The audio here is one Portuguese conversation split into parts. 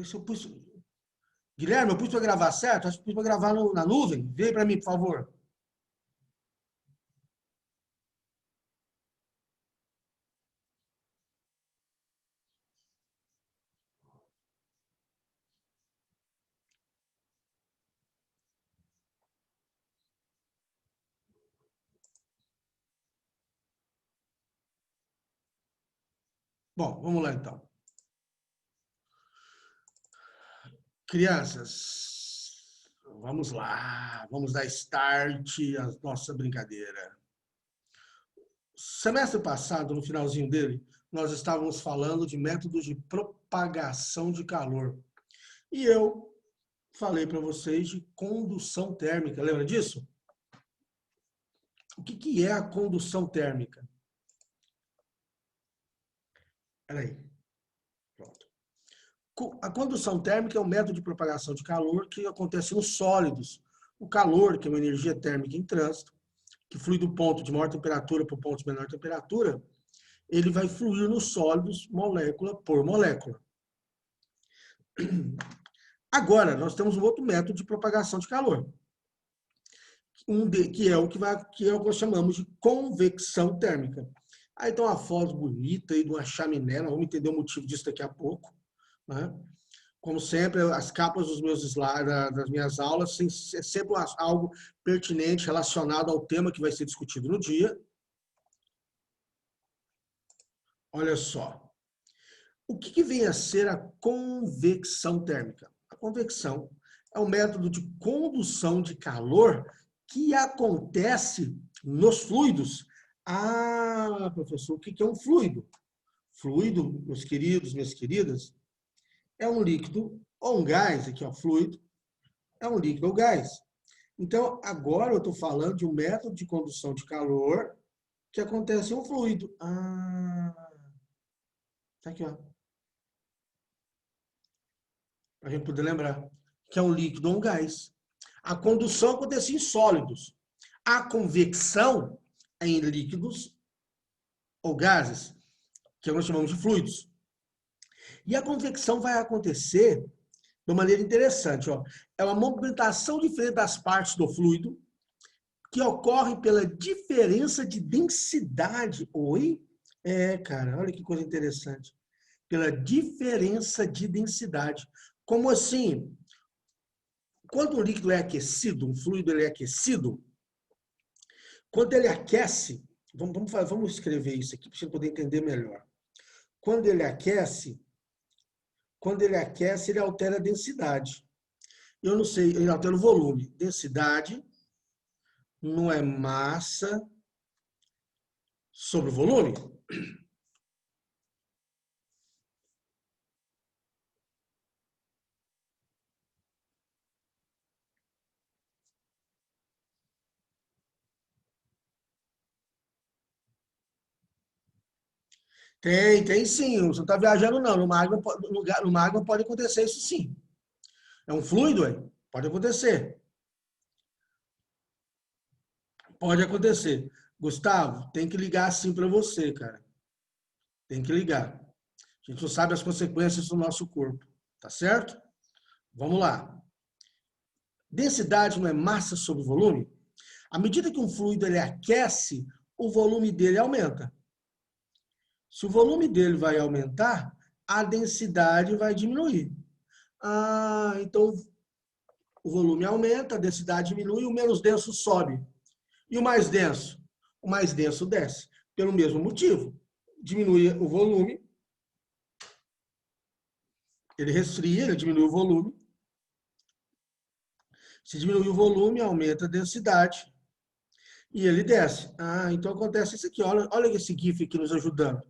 Se eu pus... Guilherme, eu pus para gravar certo? Acho que pus para gravar na nuvem. Vê aí para mim, por favor. Bom, vamos lá então. Crianças, vamos lá. Vamos dar start à nossa brincadeira. Semestre passado, no finalzinho dele, nós estávamos falando de métodos de propagação de calor. E eu falei para vocês de condução térmica. Lembra disso? O que é a condução térmica? Peraí. Pronto. A condução térmica é um método de propagação de calor que acontece nos sólidos. O calor, que é uma energia térmica em trânsito, que flui do ponto de maior temperatura para o ponto de menor temperatura, ele vai fluir nos sólidos molécula por molécula. Agora, nós temos um outro método de propagação de calor, que é o que nós chamamos de convecção térmica. Aí tem uma foto bonita aí de uma chaminé, nós vamos entender o motivo disso daqui a pouco, né? Como sempre, as capas dos meus slides, das minhas aulas, é sempre algo pertinente, relacionado ao tema que vai ser discutido no dia. Olha só. O que vem a ser a convecção térmica? A convecção é um método de condução de calor que acontece nos fluidos. Ah, professor, o que é um fluido? Fluido, meus queridos, minhas queridas, é um líquido ou um gás, aqui ó, fluido, é um líquido ou gás. Então, agora eu estou falando de um método de condução de calor que acontece em um fluido. Ah, tá aqui, ó. Para a gente poder lembrar que é um líquido ou um gás. A condução acontece em sólidos. A convecção é em líquidos ou gases, que nós chamamos de fluidos. E a convecção vai acontecer de uma maneira interessante. Ó. É uma movimentação diferente das partes do fluido que ocorre pela diferença de densidade. Oi? É, cara, olha que coisa interessante. Pela diferença de densidade. Como assim? Quando o líquido é aquecido, um fluido ele é aquecido, quando ele aquece, vamos escrever isso aqui para você poder entender melhor. Quando ele aquece, ele altera a densidade. Eu não sei, ele altera o volume. Densidade não é massa sobre o volume? Tem sim. Você não está viajando, não. No magma pode acontecer isso sim. É um fluido, aí? Pode acontecer. Pode acontecer. Gustavo, tem que ligar assim para você, cara. Tem que ligar. A gente não sabe as consequências do nosso corpo. Tá certo? Vamos lá. Densidade não é massa sobre volume? À medida que um fluido ele aquece, o volume dele aumenta. Se o volume dele vai aumentar, a densidade vai diminuir. Ah, então o volume aumenta, a densidade diminui, o menos denso sobe. E o mais denso? O mais denso desce. Pelo mesmo motivo. Diminui o volume, ele resfria, ele diminui o volume. Se diminuir o volume, aumenta a densidade. E ele desce. Ah, então acontece isso aqui. Olha esse GIF aqui nos ajudando.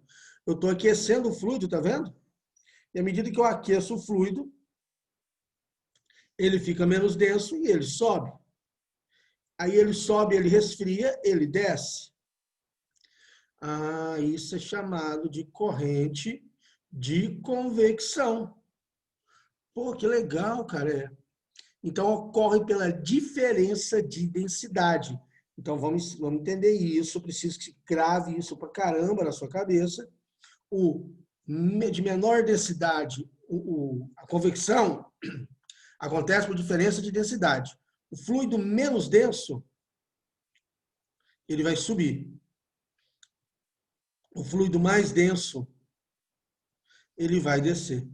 Eu estou aquecendo o fluido, tá vendo? E à medida que eu aqueço o fluido, ele fica menos denso e ele sobe. Aí ele sobe, ele resfria, ele desce. Ah, isso é chamado de corrente de convecção. Pô, que legal, cara. Então, ocorre pela diferença de densidade. Então, vamos entender isso. Eu preciso que grave isso pra caramba na sua cabeça. O de menor densidade a convecção acontece por diferença de densidade. O fluido menos denso, ele vai subir. O fluido mais denso, ele vai descer.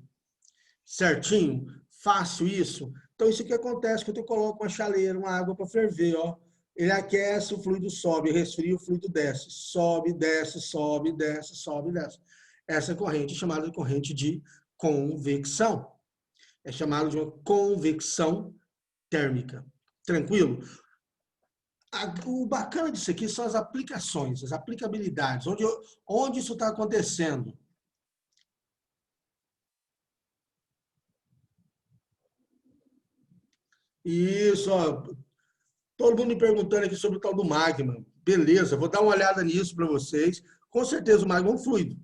Certinho? Fácil isso? Então, isso que acontece quando eu coloco uma chaleira, uma água para ferver, ó. Ele aquece, o fluido sobe, resfria, o fluido desce. Sobe, desce, sobe, desce, sobe, desce. Essa corrente é chamada de corrente de convecção. É chamada de uma convecção térmica. Tranquilo? O bacana disso aqui são as aplicações, as aplicabilidades, onde isso está acontecendo. Isso, ó, todo mundo me perguntando aqui sobre o tal do magma. Beleza, vou dar uma olhada nisso para vocês. Com certeza o magma é um fluido,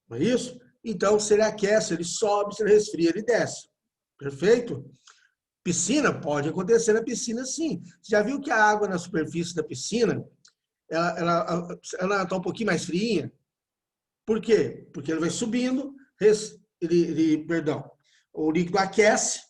não é isso? Então, se ele aquece, ele sobe, se ele resfria, ele desce. Perfeito? Piscina? Pode acontecer na piscina, sim. Você já viu que a água na superfície da piscina, ela está um pouquinho mais friinha? Por quê? Porque ele vai subindo, perdão, o líquido aquece,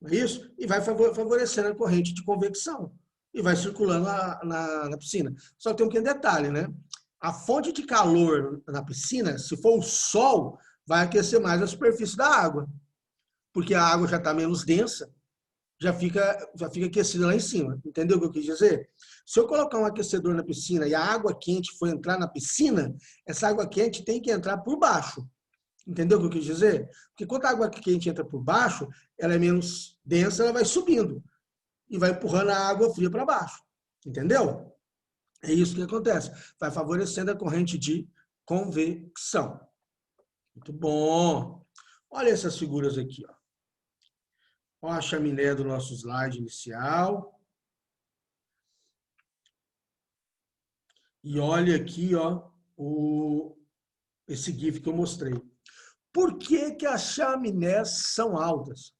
não é isso? E vai favorecendo a corrente de convecção. E vai circulando na piscina. Só que tem um pequeno detalhe, né? A fonte de calor na piscina, se for o sol, vai aquecer mais a superfície da água. Porque a água já está menos densa, já fica aquecida lá em cima. Entendeu o que eu quis dizer? Se eu colocar um aquecedor na piscina e a água quente for entrar na piscina, essa água quente tem que entrar por baixo. Entendeu o que eu quis dizer? Porque quando a água quente entra por baixo, ela é menos densa, ela vai subindo e vai empurrando a água fria para baixo. Entendeu? É isso que acontece. Vai favorecendo a corrente de convecção. Muito bom. Olha essas figuras aqui, ó. Olha a chaminé do nosso slide inicial. E olha aqui, ó, esse GIF que eu mostrei. Por que que as chaminés são altas?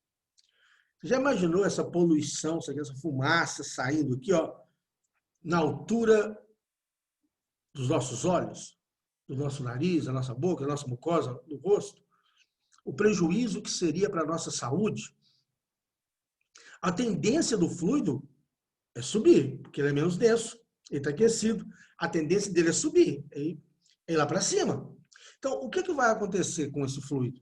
Você já imaginou essa poluição, essa fumaça saindo aqui, ó, na altura dos nossos olhos, do nosso nariz, da nossa boca, da nossa mucosa, do rosto? O prejuízo que seria para a nossa saúde? A tendência do fluido é subir, porque ele é menos denso, ele está aquecido. A tendência dele é subir, é ir lá para cima. Então, o que vai acontecer com esse fluido?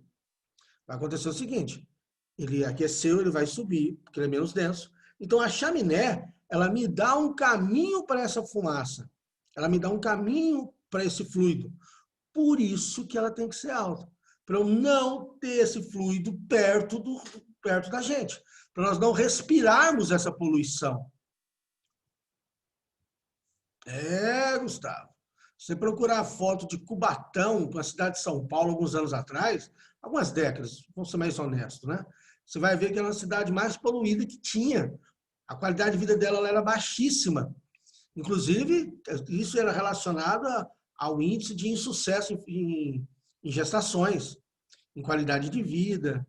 Vai acontecer o seguinte, ele aqueceu, ele vai subir, porque ele é menos denso. Então, a chaminé, ela me dá um caminho para essa fumaça. Ela me dá um caminho para esse fluido. Por isso que ela tem que ser alta. Para eu não ter esse fluido perto da gente. Para nós não respirarmos essa poluição. Gustavo. Se você procurar a foto de Cubatão, na cidade de São Paulo, alguns anos atrás, algumas décadas, vamos ser mais honestos, né? Você vai ver que era uma cidade mais poluída que tinha. A qualidade de vida dela era baixíssima. Inclusive, isso era relacionado ao índice de insucesso em gestações, em qualidade de vida.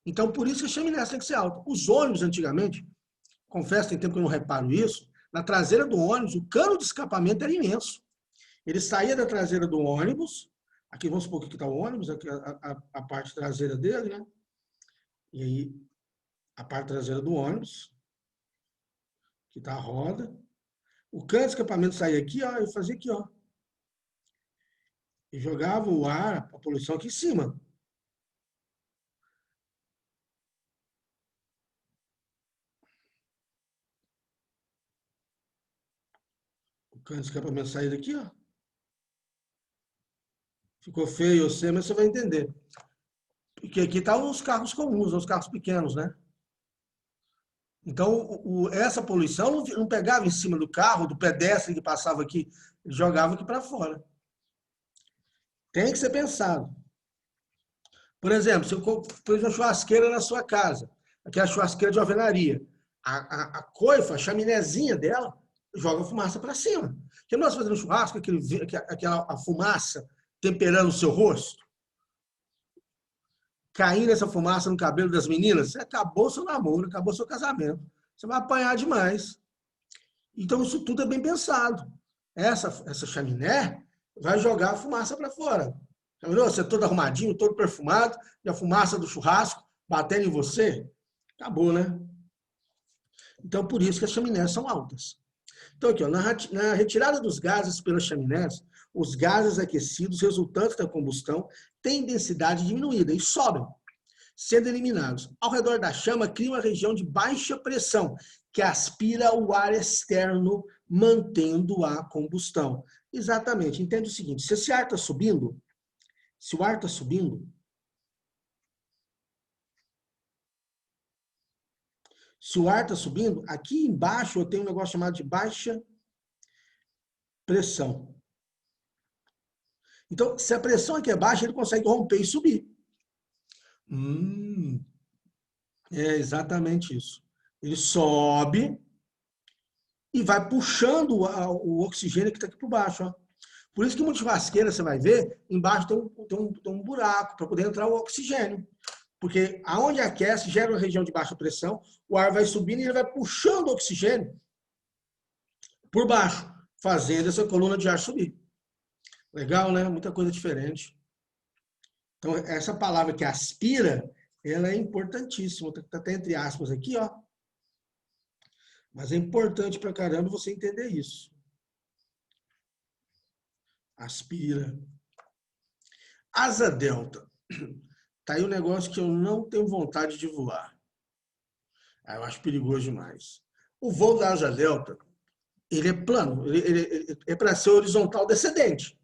Então, por isso que a chaminé tem que ser alta. Os ônibus, antigamente, confesso, tem tempo que eu não reparo isso, na traseira do ônibus, o cano de escapamento era imenso. Ele saía da traseira do ônibus, aqui vamos supor que está o ônibus, aqui a parte traseira dele, né? E aí, a parte traseira do ônibus, que está a roda. O cano de escapamento saía aqui, ó, e fazia aqui, ó. E jogava o ar, a poluição aqui em cima. O cano de escapamento saía daqui, ó. Ficou feio, eu sei, mas você vai entender. Porque aqui estão os carros comuns, os carros pequenos, né? Então, essa poluição não pegava em cima do carro, do pedestre que passava aqui, ele jogava aqui para fora. Tem que ser pensado. Por exemplo, se eu pus uma churrasqueira na sua casa, aquela churrasqueira de alvenaria, a coifa, a chaminézinha dela, joga fumaça para cima. Porque nós fazendo churrasco, aquela fumaça temperando o seu rosto, caindo essa fumaça no cabelo das meninas, você acabou seu namoro, acabou seu casamento. Você vai apanhar demais. Então, isso tudo é bem pensado. Essa chaminé vai jogar a fumaça para fora. Já virou? Você todo arrumadinho, todo perfumado, e a fumaça do churrasco batendo em você? Acabou, né? Então, por isso que as chaminés são altas. Então, aqui, ó, na retirada dos gases pelas chaminés, os gases aquecidos resultantes da combustão têm densidade diminuída e sobem, sendo eliminados. Ao redor da chama, cria uma região de baixa pressão, que aspira o ar externo, mantendo a combustão. Exatamente. Entende o seguinte, se esse ar está subindo, se o ar está subindo, aqui embaixo eu tenho um negócio chamado de baixa pressão. Então, se a pressão aqui é baixa, ele consegue romper e subir. É exatamente isso. Ele sobe e vai puxando o oxigênio que está aqui por baixo. Ó. Por isso que muitas churrasqueiras, você vai ver, embaixo tem um buraco para poder entrar o oxigênio. Porque aonde aquece, gera uma região de baixa pressão, o ar vai subindo e ele vai puxando o oxigênio por baixo, fazendo essa coluna de ar subir. Legal, né? Muita coisa diferente. Então, essa palavra que aspira, ela é importantíssima. Está até entre aspas aqui, ó. Mas é importante pra caramba você entender isso. Aspira. Asa delta. Tá aí um negócio que eu não tenho vontade de voar. Eu acho perigoso demais. O voo da asa delta, ele é plano. Ele é para ser horizontal descendente.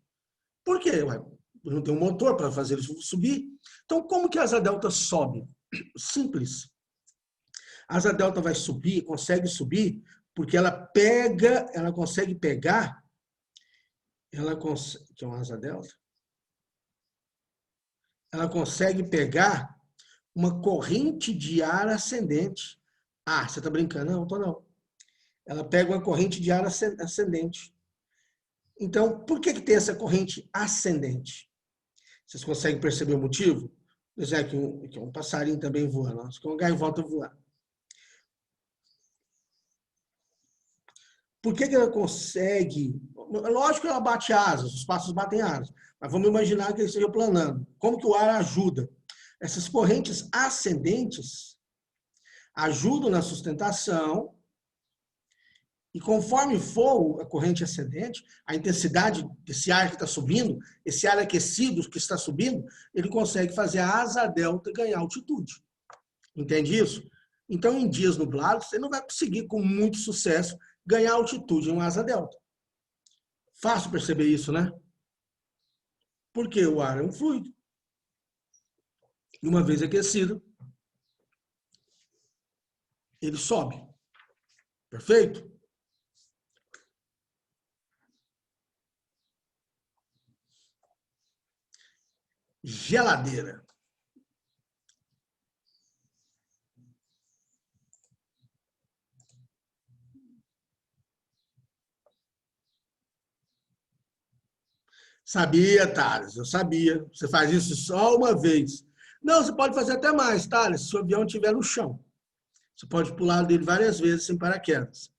Por quê? Ué, não tem um motor para fazer ele subir. Então, como que a asa delta sobe? Simples. A asa delta vai subir, consegue subir, porque ela consegue pegar, que é uma asa delta, ela consegue pegar uma corrente de ar ascendente. Ah, você está brincando? Não, estou não. Ela pega uma corrente de ar ascendente. Então, por que tem essa corrente ascendente? Vocês conseguem perceber o motivo? Por exemplo, aqui um passarinho também voando, isso aqui é uma gaivota voando. Por que ela consegue? Lógico que ela bate asas, os pássaros batem asas, mas vamos imaginar que ele esteja planando. Como que o ar ajuda? Essas correntes ascendentes ajudam na sustentação e conforme for a corrente ascendente, a intensidade desse ar que está subindo, esse ar aquecido que está subindo, ele consegue fazer a asa delta ganhar altitude. Entende isso? Então, em dias nublados, você não vai conseguir com muito sucesso ganhar altitude em uma asa delta. Fácil perceber isso, né? Porque o ar é um fluido. E uma vez aquecido, ele sobe. Perfeito? Geladeira. Sabia, Thales, eu sabia. Você faz isso só uma vez. Não, você pode fazer até mais, Thales, se o avião estiver no chão. Você pode pular dele várias vezes sem paraquedas.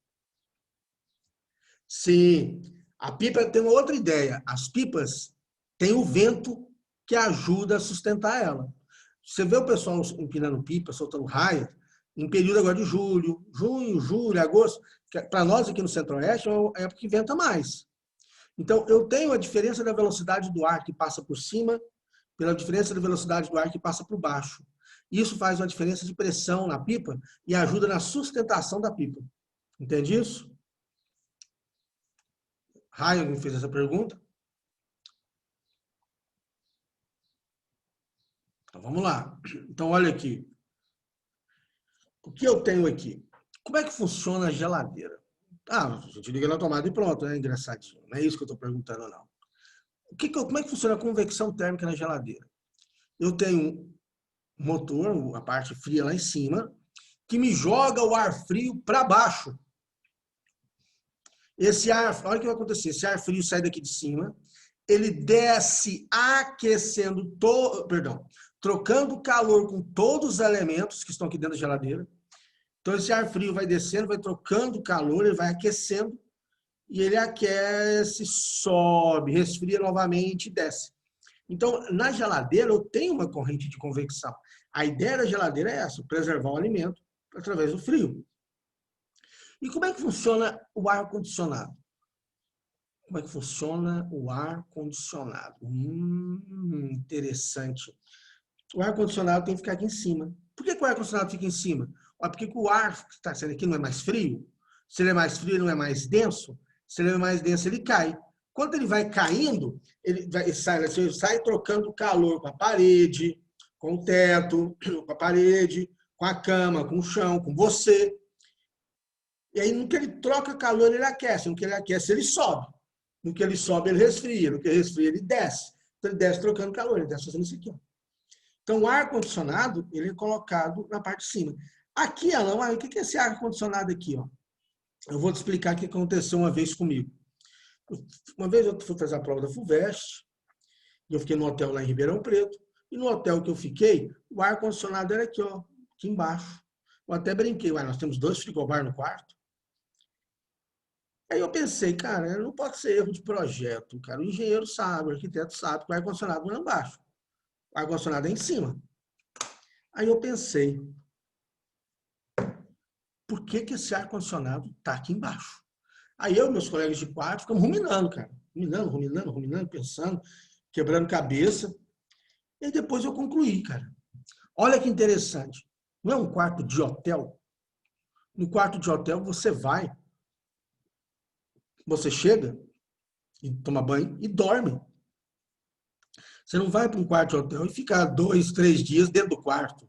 Sim. A pipa tem uma outra ideia. As pipas têm o vento que ajuda a sustentar ela. Você vê o pessoal empinando pipa, soltando raia, em período agora de junho, julho, agosto, para nós aqui no Centro-Oeste é uma época que venta mais. Então, eu tenho a diferença da velocidade do ar que passa por cima pela diferença da velocidade do ar que passa por baixo. Isso faz uma diferença de pressão na pipa e ajuda na sustentação da pipa. Entende isso? Ryan me fez essa pergunta. Então, vamos lá. Então, olha aqui. O que eu tenho aqui? Como é que funciona a geladeira? Ah, a gente liga na tomada e pronto, é engraçadinho. Não é isso que eu estou perguntando, não. Como é que funciona a convecção térmica na geladeira? Eu tenho um motor, a parte fria lá em cima, que me joga o ar frio para baixo. Esse ar, olha o que vai acontecer, esse ar frio sai daqui de cima, ele desce aquecendo, trocando calor com todos os elementos que estão aqui dentro da geladeira. Então, esse ar frio vai descendo, vai trocando calor, ele vai aquecendo, e ele aquece, sobe, resfria novamente e desce. Então, na geladeira, eu tenho uma corrente de convecção. A ideia da geladeira é essa, preservar o alimento através do frio. E como é que funciona o ar-condicionado? Como é que funciona o ar-condicionado? Interessante. O ar-condicionado tem que ficar aqui em cima. Por que o ar-condicionado fica em cima? Porque o ar que está saindo aqui não é mais frio. Se ele é mais frio, ele não é mais denso. Se ele é mais denso, ele cai. Quando ele vai caindo, ele sai trocando calor com a parede, com o teto, com a parede, com a cama, com o chão, com você. E aí, no que ele troca calor, ele aquece. No que ele aquece, ele sobe. No que ele sobe, ele resfria. No que ele resfria, ele desce. Então, ele desce trocando calor. Ele desce fazendo isso aqui. Ó. Então, o ar-condicionado, ele é colocado na parte de cima. Aqui, Alan, o que é esse ar-condicionado aqui? Ó? Eu vou te explicar o que aconteceu uma vez comigo. Uma vez eu fui fazer a prova da FUVEST, e eu fiquei no hotel lá em Ribeirão Preto, e no hotel que eu fiquei, o ar-condicionado era aqui, ó, aqui embaixo. Eu até brinquei, nós temos 2 frigobar no quarto. Aí eu pensei, cara, não pode ser erro de projeto, cara. O engenheiro sabe, o arquiteto sabe que o ar-condicionado não é embaixo. O ar-condicionado é em cima. Aí eu pensei, por que esse ar-condicionado está aqui embaixo? Aí eu e meus colegas de quarto ficamos ruminando, cara. Ruminando, pensando, quebrando cabeça. E depois eu concluí, cara. Olha que interessante. Não é um quarto de hotel? No quarto de hotel você vai, você chega e toma banho e dorme. Você não vai para um quarto de hotel e ficar 2, 3 dias dentro do quarto.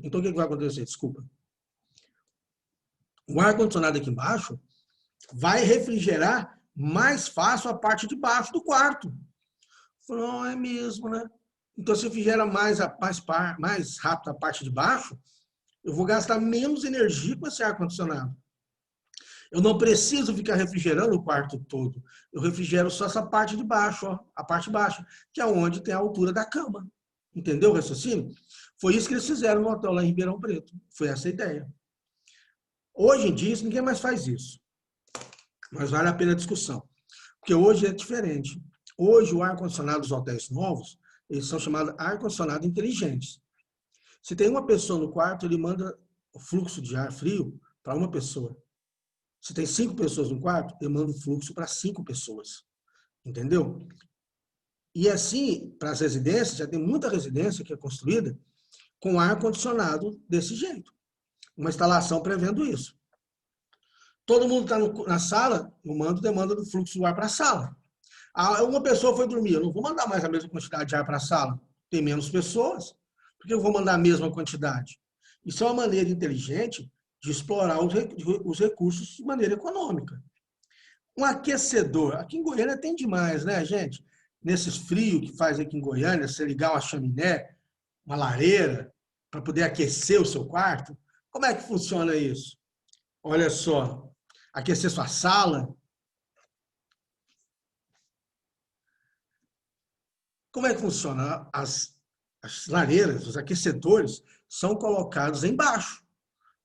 Então o que vai acontecer? Desculpa. O ar-condicionado aqui embaixo vai refrigerar mais fácil a parte de baixo do quarto. Falou, é mesmo, né? Então, se refrigera mais rápido a parte de baixo, eu vou gastar menos energia com esse ar-condicionado. Eu não preciso ficar refrigerando o quarto todo. Eu refrigero só essa parte de baixo, ó, a parte baixa, que é onde tem a altura da cama. Entendeu o raciocínio? Foi isso que eles fizeram no hotel lá em Ribeirão Preto. Foi essa a ideia. Hoje em dia, ninguém mais faz isso. Mas vale a pena a discussão. Porque hoje é diferente. Hoje, o ar-condicionado dos hotéis novos, eles são chamados ar-condicionado inteligentes. Se tem uma pessoa no quarto, ele manda o fluxo de ar frio para uma pessoa. Se tem 5 pessoas no quarto, eu mando o fluxo para 5 pessoas. Entendeu? E assim, para as residências, já tem muita residência que é construída com ar-condicionado desse jeito. Uma instalação prevendo isso. Todo mundo está na sala, eu mando demanda do fluxo do ar para a sala. Uma pessoa foi dormir, eu não vou mandar mais a mesma quantidade de ar para a sala. Tem menos pessoas, por que eu vou mandar a mesma quantidade? Isso é uma maneira inteligente de explorar os recursos de maneira econômica. Um aquecedor, aqui em Goiânia tem demais, né, gente? Nesses frios que faz aqui em Goiânia, você ligar uma chaminé, uma lareira, para poder aquecer o seu quarto, como é que funciona isso? Olha só, aquecer sua sala. Como é que funciona? As lareiras, os aquecedores, são colocados embaixo.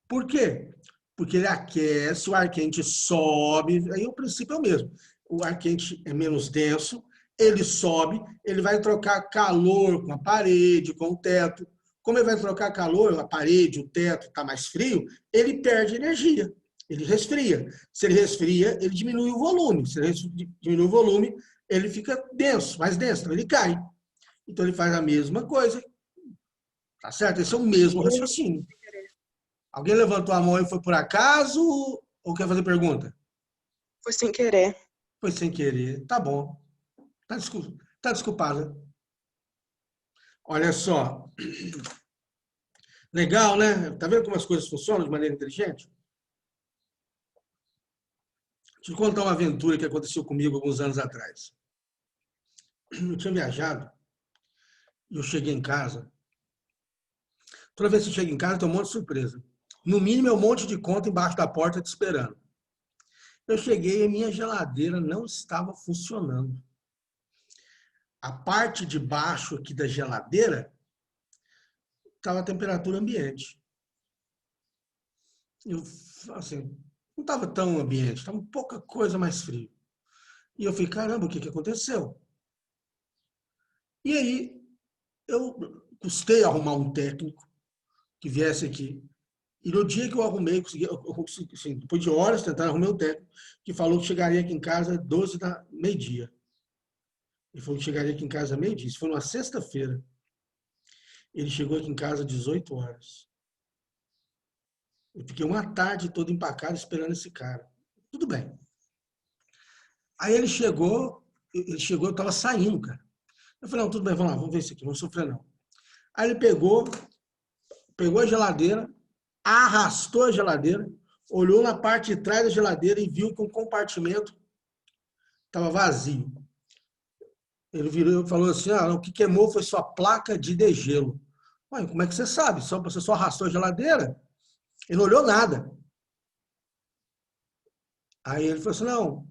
Por quê? Porque ele aquece, o ar quente sobe, aí o princípio é o mesmo. O ar quente é menos denso, ele sobe, ele vai trocar calor com a parede, com o teto. Como ele vai trocar calor, a parede, o teto está mais frio, ele perde energia, ele resfria. Se ele resfria, ele diminui o volume. Se ele diminui o volume, ele fica denso, mais denso, então ele cai. Então ele faz a mesma coisa, tá certo? Esse é o mesmo raciocínio. Alguém levantou a mão e foi por acaso ou quer fazer pergunta? Foi sem querer. Foi sem querer. Tá bom. Tá desculpada. Olha só. Legal, né? Tá vendo como as coisas funcionam de maneira inteligente? Deixa eu contar uma aventura que aconteceu comigo alguns anos atrás. Eu tinha viajado e eu cheguei em casa. Toda vez que eu chego em casa, tem um monte de surpresa. No mínimo, é um monte de conta embaixo da porta te esperando. Eu cheguei e minha geladeira não estava funcionando. A parte de baixo aqui da geladeira estava a temperatura ambiente. Eu, assim, não estava tão ambiente, estava pouca coisa mais frio. E eu falei, caramba, o que aconteceu? E aí, eu custei arrumar um técnico que viesse aqui. E no dia que eu arrumei, assim, depois de horas tentando arrumar o técnico, que falou que chegaria aqui em casa 12 da meio-dia. Ele falou que chegaria aqui em casa meio-dia. Isso foi numa sexta-feira. Ele chegou aqui em casa às 18 horas. Eu fiquei uma tarde toda empacado esperando esse cara. Tudo bem. Aí ele chegou, eu estava saindo, cara. Eu falei, não, tudo bem, vamos lá, vamos ver isso aqui, não vamos sofrer não. Aí ele pegou a geladeira, arrastou a geladeira, olhou na parte de trás da geladeira e viu que um compartimento estava vazio. Ele virou e falou assim, o que queimou foi sua placa de degelo. Ué, como é que você sabe? Você só arrastou a geladeira? Ele não olhou nada. Aí ele falou assim, não,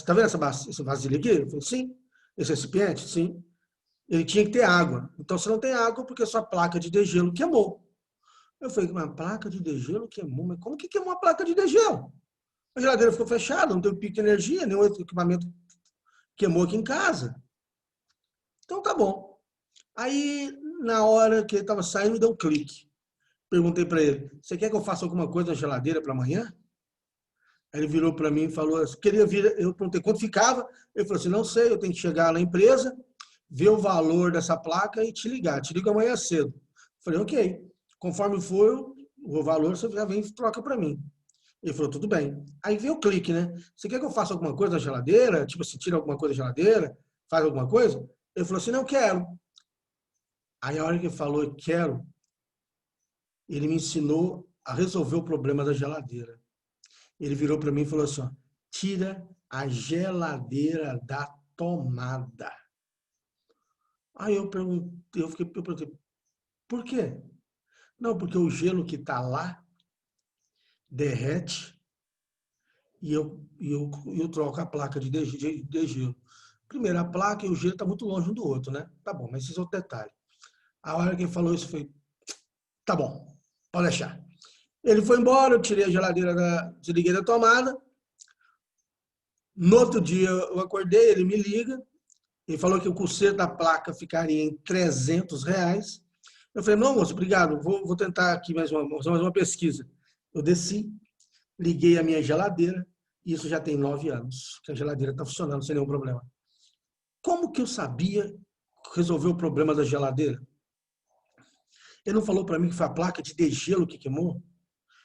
tá vendo essa vasilha aqui? Eu falei, sim. Esse recipiente? Sim. Ele tinha que ter água. Então, você não tem água porque sua placa de degelo queimou. Eu falei, uma placa de degelo queimou? Mas como que queimou a placa de degelo? A geladeira ficou fechada, não teve pico de energia, nenhum outro equipamento queimou aqui em casa. Então, tá bom. Aí, na hora que ele estava saindo, me deu um clique. Perguntei para ele, você quer que eu faça alguma coisa na geladeira para amanhã? Aí ele virou para mim e falou, queria vir, eu perguntei quanto ficava, ele falou assim, não sei, eu tenho que chegar na empresa, ver o valor dessa placa e te ligar, te ligo amanhã cedo. Falei, ok, conforme for o valor, você já vem e troca para mim. Ele falou, tudo bem. Aí veio o clique, né? Você quer que eu faça alguma coisa na geladeira? Tipo, se tira alguma coisa da geladeira, faz alguma coisa? Ele falou assim, não quero. Aí a hora que ele falou, quero, ele me ensinou a resolver o problema da geladeira. Ele virou para mim e falou assim, ó, tira a geladeira da tomada. Aí eu perguntei, por quê? Não, porque o gelo que está lá derrete e eu troco a placa de gelo. Primeiro, a placa e o gelo estão muito longe um do outro, né? Tá bom, mas esse é outro detalhe. A hora que ele falou isso foi, tá bom, pode deixar. Ele foi embora, eu tirei a geladeira, desliguei da tomada. No outro dia eu acordei, ele me liga, ele falou que o conserto da placa ficaria em R$ 300. Eu falei, não, moço, obrigado, vou tentar aqui mais uma pesquisa. Eu desci, liguei a minha geladeira, e isso já tem 9 anos, que a geladeira está funcionando sem nenhum problema. Como que eu sabia resolver o problema da geladeira? Ele não falou para mim que foi a placa de degelo que queimou?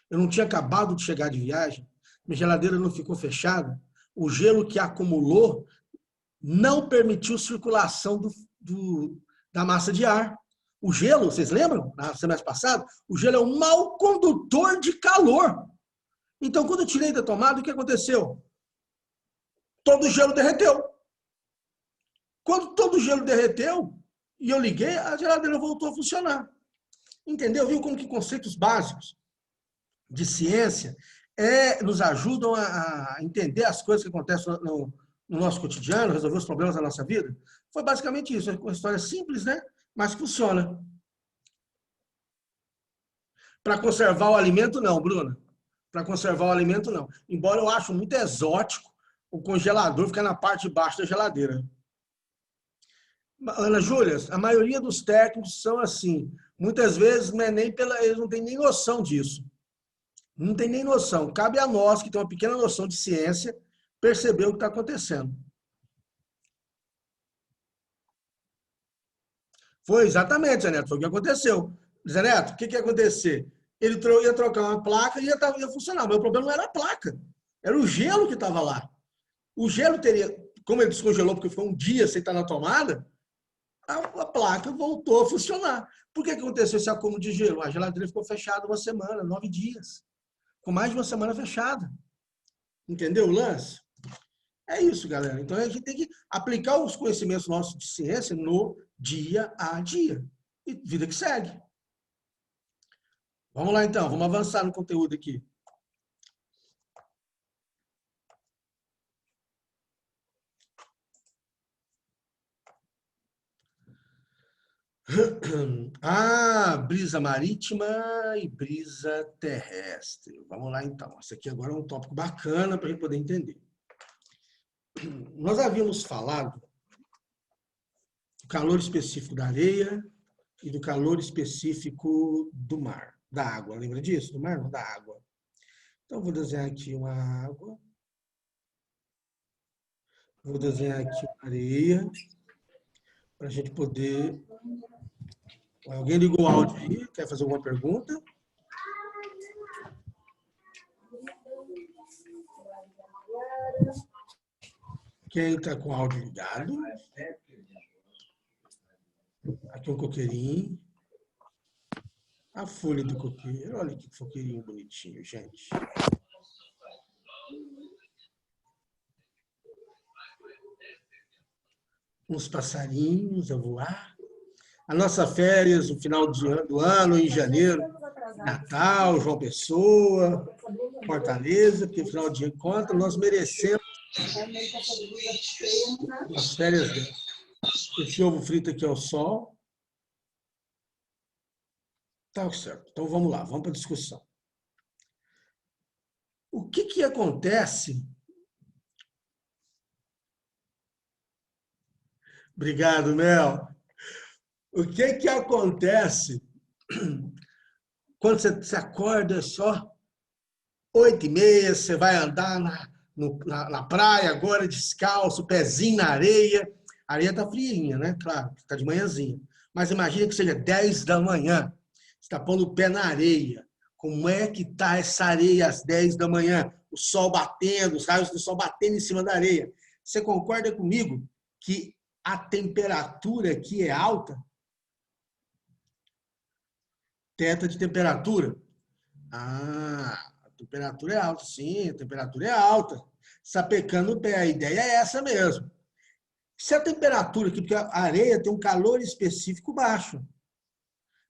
Eu não tinha acabado de chegar de viagem, minha geladeira não ficou fechada, o gelo que acumulou não permitiu circulação da massa de ar. O gelo, vocês lembram, na semana passada? O gelo é um mau condutor de calor. Então, quando eu tirei da tomada, o que aconteceu? Todo o gelo derreteu. Quando todo o gelo derreteu, e eu liguei, a geladeira voltou a funcionar. Entendeu? Viu como que conceitos básicos de ciência nos ajudam a entender as coisas que acontecem no nosso cotidiano, resolver os problemas da nossa vida? Foi basicamente isso. É uma história simples, né? Mas que funciona. Para conservar o alimento, não, Bruna. Para conservar o alimento, não. Embora eu acho muito exótico o congelador ficar na parte de baixo da geladeira. Ana Júlia, a maioria dos técnicos são assim. Muitas vezes não é nem eles não têm nem noção disso. Não tem nem noção. Cabe a nós, que tem uma pequena noção de ciência, perceber o que está acontecendo. Foi exatamente, Zé Neto, foi o que aconteceu. Zé Neto, o que ia acontecer? Ele ia trocar uma placa e ia funcionar. Mas o problema não era a placa, era o gelo que estava lá. O gelo teria, como ele descongelou porque ficou um dia sem estar na tomada, a placa voltou a funcionar. Por que aconteceu esse acúmulo de gelo? A geladeira ficou fechada uma semana, 9 dias. Com mais de uma semana fechada. Entendeu o lance? É isso, galera. Então a gente tem que aplicar os conhecimentos nossos de ciência no dia a dia. E vida que segue. Vamos lá então, vamos avançar no conteúdo aqui. Brisa marítima e brisa terrestre. Vamos lá então. Esse aqui agora é um tópico bacana para a gente poder entender. Nós havíamos falado calor específico da areia e do calor específico do mar, da água. Lembra disso? Do mar, não, da água. Então, eu vou desenhar aqui uma água. Vou desenhar aqui uma areia, para a gente poder... Alguém ligou o áudio aí? Quer fazer alguma pergunta? Quem está com o áudio ligado? Aqui um coqueirinho. A folha do coqueiro. Olha que coqueirinho bonitinho, gente. Uns passarinhos a voar. A nossa férias, no final do ano, em janeiro, Natal, João Pessoa, Fortaleza, porque afinal de contas nós merecemos as férias dessas. Esse ovo frito aqui ao sol. Tá certo. Então vamos lá, vamos para a discussão. O que acontece? Obrigado, Mel. O que acontece quando você acorda só 8h30, você vai andar na praia agora descalço, pezinho na areia. A areia está friinha, né? Claro, está de manhãzinha. Mas imagina que seja 10 da manhã. Você está pondo o pé na areia. Como é que está essa areia às 10 da manhã? O sol batendo, os raios do sol batendo em cima da areia. Você concorda comigo que a temperatura aqui é alta? Teta de temperatura. A temperatura é alta, sim, a temperatura é alta. Sapecando o pé, a ideia é essa mesmo. Se a temperatura aqui, porque a areia tem um calor específico baixo.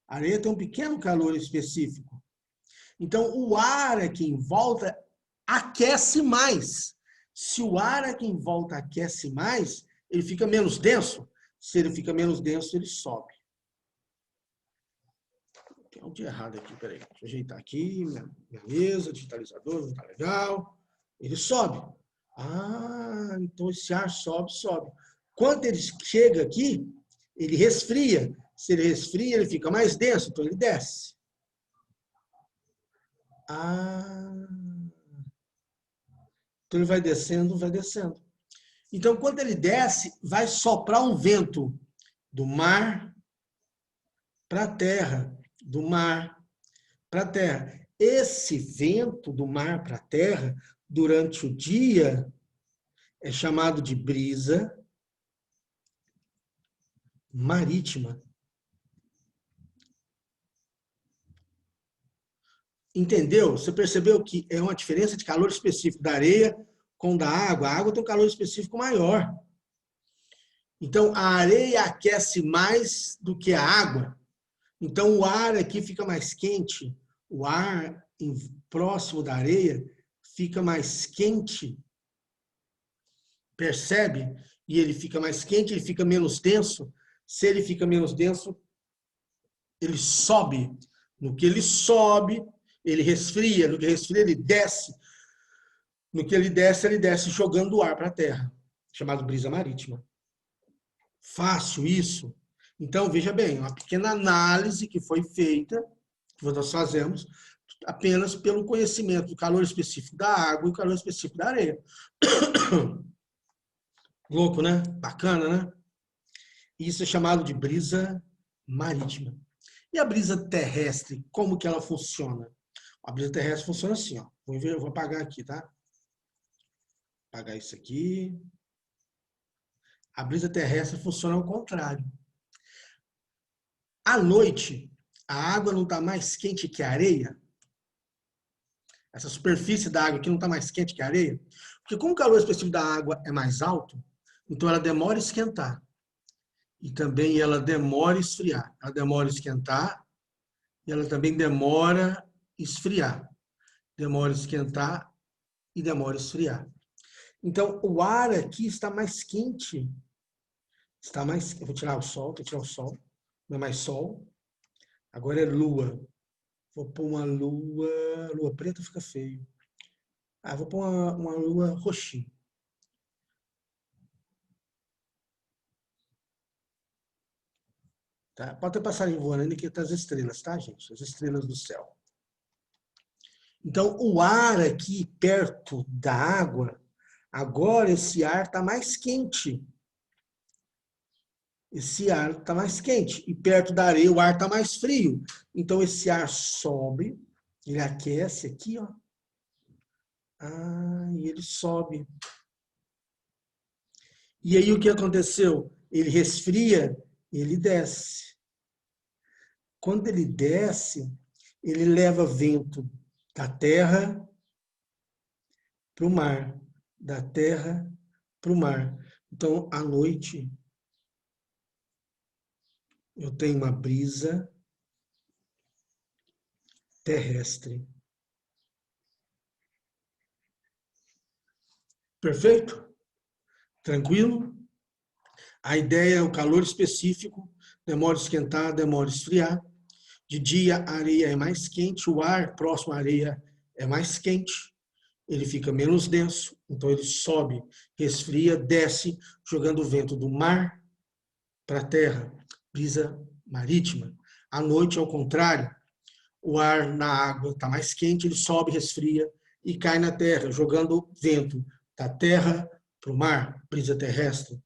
A areia tem um pequeno calor específico. Então, o ar aqui em volta aquece mais. Se o ar aqui em volta aquece mais, ele fica menos denso. Se ele fica menos denso, ele sobe. Tem algo de errado aqui, peraí. Deixa eu ajeitar aqui, minha mesa, digitalizador, não está legal. Ele sobe. Ah, então esse ar sobe, sobe. Quando ele chega aqui, ele resfria. Se ele resfria, ele fica mais denso, então ele desce. Ah, então ele vai descendo, vai descendo. Então, quando ele desce, vai soprar um vento do mar para a terra, do mar para a terra. Esse vento do mar para a terra, durante o dia, é chamado de brisa marítima. Entendeu? Você percebeu que é uma diferença de calor específico da areia com da água. A água tem um calor específico maior. Então, a areia aquece mais do que a água. Então, o ar aqui fica mais quente. O ar próximo da areia fica mais quente. Percebe? E ele fica mais quente, ele fica menos denso. Se ele fica menos denso, ele sobe. No que ele sobe, ele resfria. No que resfria, ele desce. No que ele desce jogando o ar para a terra, chamado brisa marítima. Fácil isso? Então, veja bem, uma pequena análise que foi feita, que nós fazemos, apenas pelo conhecimento do calor específico da água e o calor específico da areia. Louco, né? Bacana, né? Isso é chamado de brisa marítima. E a brisa terrestre, como que ela funciona? A brisa terrestre funciona assim, ó. Eu vou apagar aqui, tá? Apagar isso aqui. A brisa terrestre funciona ao contrário. À noite, a água não está mais quente que a areia. Essa superfície da água aqui não está mais quente que a areia. Porque como o calor específico da água é mais alto, então ela demora a esquentar. E também ela demora a esfriar. Ela demora a esquentar e ela também demora a esfriar. Demora a esquentar e demora a esfriar. Então, o ar aqui está mais quente. Está mais... Eu vou tirar o sol, vou tirar o sol. Não é mais sol. Agora é lua. Vou pôr uma lua... Lua preta fica feio. Ah, vou pôr uma lua roxinha. Tá? Pode ter passarinho voando ainda, que tá as estrelas, tá, gente? As estrelas do céu. Então, o ar aqui perto da água, agora esse ar está mais quente. Esse ar está mais quente. E perto da areia o ar está mais frio. Então, esse ar sobe, ele aquece aqui, ó. E ele sobe. E aí o que aconteceu? Ele resfria, ele desce. Quando ele desce, ele leva vento da terra para o mar, da terra para o mar. Então, à noite, eu tenho uma brisa terrestre. Perfeito? Tranquilo? A ideia é o calor específico, demora a esquentar, demora a esfriar. De dia, a areia é mais quente, o ar próximo à areia é mais quente, ele fica menos denso, então ele sobe, resfria, desce, jogando o vento do mar para a terra, brisa marítima. À noite, ao contrário, o ar na água está mais quente, ele sobe, resfria e cai na terra, jogando vento da terra para o mar, brisa terrestre.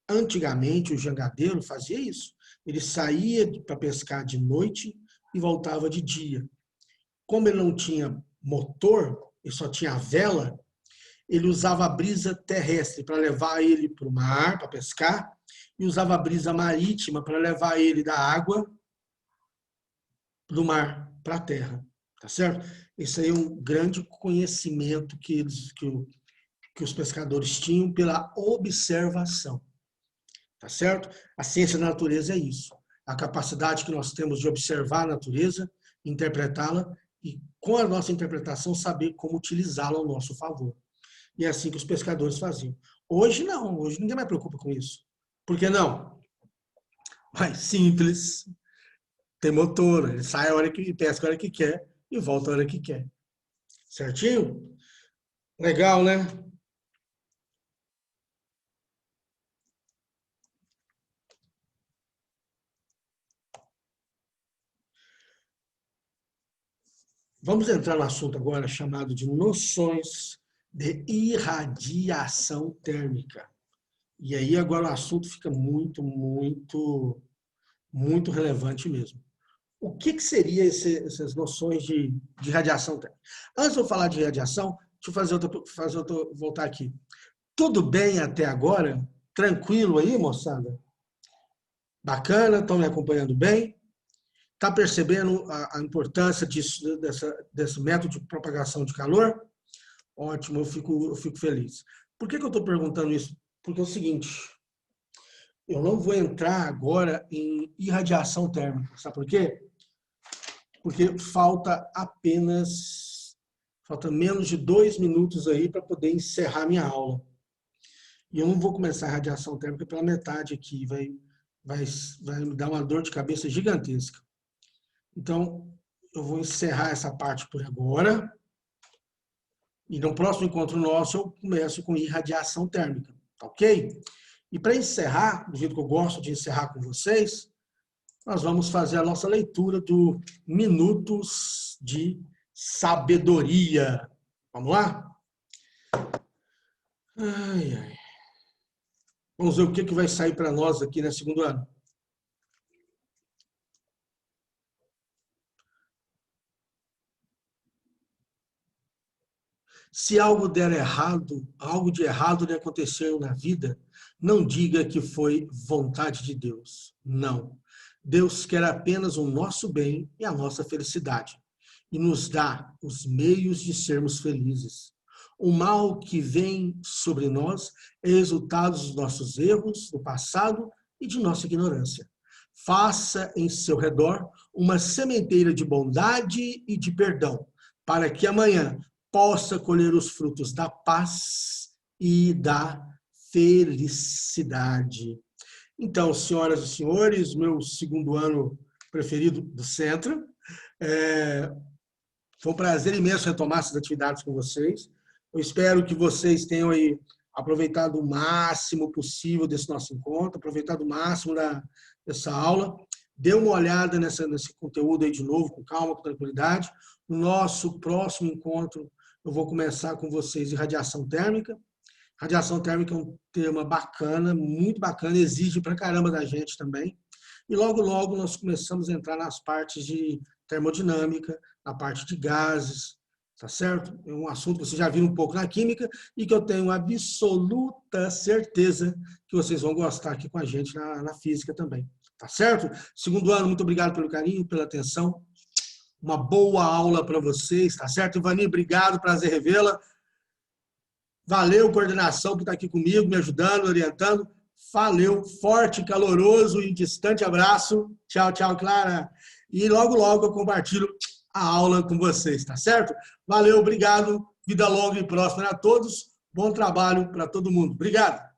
Antigamente, o jangadeiro fazia isso. Ele saía para pescar de noite e voltava de dia. Como ele não tinha motor, ele só tinha vela, ele usava a brisa terrestre para levar ele para o mar, para pescar, e usava a brisa marítima para levar ele da água do mar para a terra. Tá certo? Esse aí é um grande conhecimento que os pescadores tinham pela observação. Tá certo? A ciência da natureza é isso. A capacidade que nós temos de observar a natureza, interpretá-la e, com a nossa interpretação, saber como utilizá-la ao nosso favor. E é assim que os pescadores faziam. Hoje não, hoje ninguém mais preocupa com isso. Por que não? Mais simples. Tem motor, ele sai a hora que pesca a hora que quer e volta a hora que quer. Certinho? Legal, né? Vamos entrar no assunto agora chamado de noções de irradiação térmica. E aí agora o assunto fica muito relevante mesmo. O que seria essas noções de radiação térmica? Antes de eu falar de radiação, deixa eu voltar aqui. Tudo bem até agora? Tranquilo aí, moçada? Bacana? Estão me acompanhando bem? Está percebendo a importância desse método de propagação de calor? Ótimo, eu fico feliz. Por que eu estou perguntando isso? Porque é o seguinte, eu não vou entrar agora em irradiação térmica. Sabe por quê? Porque falta menos de 2 minutos aí para poder encerrar minha aula. E eu não vou começar a radiação térmica pela metade aqui, vai me dar uma dor de cabeça gigantesca. Então, eu vou encerrar essa parte por agora. E no próximo encontro nosso, eu começo com irradiação térmica, tá ok? E para encerrar, do jeito que eu gosto de encerrar com vocês, nós vamos fazer a nossa leitura do Minutos de Sabedoria. Vamos lá? Ai, ai. Vamos ver o que vai sair para nós aqui nesse segundo ano. Se algo der errado, algo de errado lhe aconteceu na vida, não diga que foi vontade de Deus. Não. Deus quer apenas o nosso bem e a nossa felicidade. E nos dá os meios de sermos felizes. O mal que vem sobre nós é resultado dos nossos erros do passado e de nossa ignorância. Faça em seu redor uma sementeira de bondade e de perdão, para que amanhã possa colher os frutos da paz e da felicidade. Então, senhoras e senhores, meu segundo ano preferido do Centro, foi um prazer imenso retomar essas atividades com vocês. Eu espero que vocês tenham aí aproveitado o máximo possível desse nosso encontro, aproveitado o máximo dessa aula. Dê uma olhada nesse conteúdo aí de novo, com calma, com tranquilidade. No nosso próximo encontro, eu vou começar com vocês em radiação térmica. Radiação térmica é um tema bacana, muito bacana, exige pra caramba da gente também. E logo, logo, nós começamos a entrar nas partes de termodinâmica, na parte de gases, tá certo? É um assunto que vocês já viram um pouco na química e que eu tenho absoluta certeza que vocês vão gostar aqui com a gente na física também, tá certo? Segundo ano, muito obrigado pelo carinho, pela atenção. Uma boa aula para vocês, tá certo? Ivani, obrigado, prazer revê-la. Valeu, coordenação, por estar aqui comigo, me ajudando, orientando. Valeu, forte, caloroso e distante abraço. Tchau, tchau, Clara. E logo, logo eu compartilho a aula com vocês, tá certo? Valeu, obrigado. Vida longa e próspera a todos. Bom trabalho para todo mundo. Obrigado.